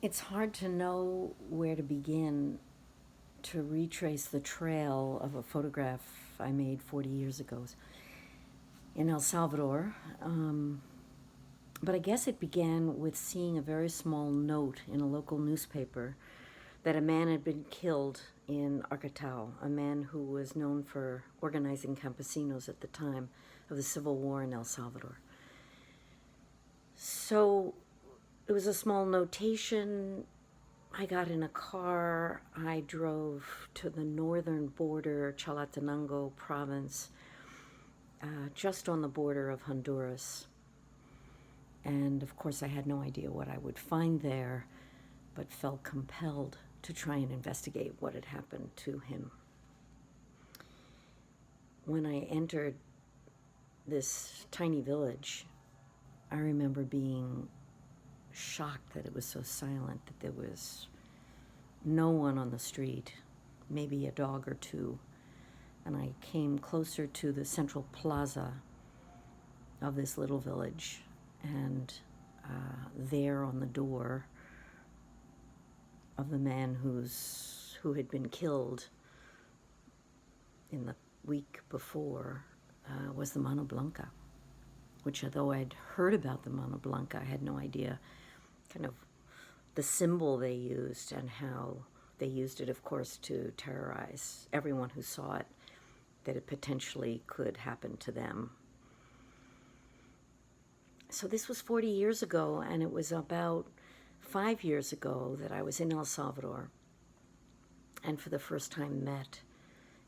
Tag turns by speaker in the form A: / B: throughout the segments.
A: It's hard to know where to begin to retrace the trail of a photograph I made 40 years ago in El Salvador. But I guess it began with seeing a very small note in a local newspaper that a man had been killed in Arcatao, a man who was known for organizing campesinos at the time of the Civil War in El Salvador. So it was a small notation. I got in a car. I drove to the northern border, Chalatenango province, just on the border of Honduras. And of course, I had no idea what I would find there, but felt compelled to try and investigate what had happened to him. When I entered this tiny village, I remember being shocked that it was so silent, that there was no one on the street, maybe a dog or two. And I came closer to the central plaza of this little village, and there on the door of the man who had been killed in the week before was the Mano Blanca, which, although I'd heard about the Mano Blanca, I had no idea kind of the symbol they used and how they used it, of course, to terrorize everyone who saw it, that it potentially could happen to them. So this was 40 years ago, and it was about 5 years ago that I was in El Salvador and for the first time met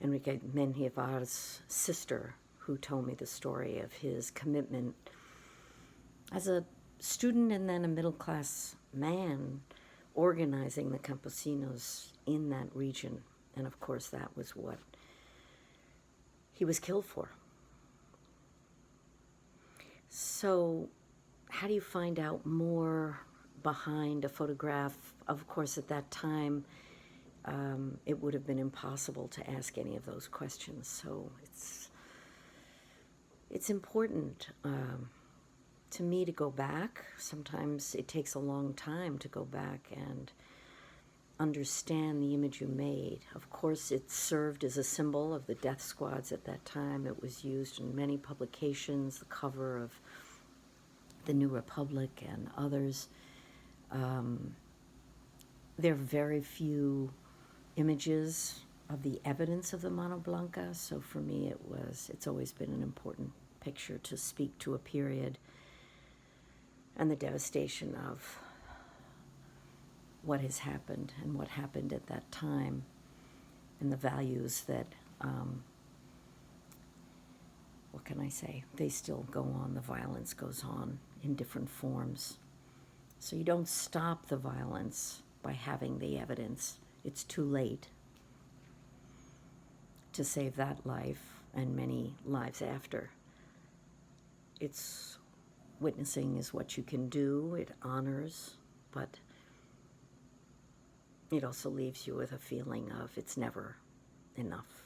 A: Enrique Menjivar's sister, who told me the story of his commitment as a student and then a middle-class man organizing the campesinos in that region. And of course, that was what he was killed for. So how do you find out more behind a photograph? Of course, at that time, it would have been impossible to ask any of those questions. So it's important to me to go back. Sometimes it takes a long time to go back and understand the image you made. Of course, it served as a symbol of the death squads at that time. It was used in many publications, the cover of the New Republic and others. There are very few images of the evidence of the Mano Blanca, so for me it's always been an important picture to speak to a period and the devastation of what has happened and what happened at that time, and the values that, what can I say, they still go on. The violence goes on in different forms. So you don't stop the violence by having the evidence. It's too late to save that life and many lives after. It's witnessing is what you can do. It honors, but it also leaves you with a feeling of it's never enough.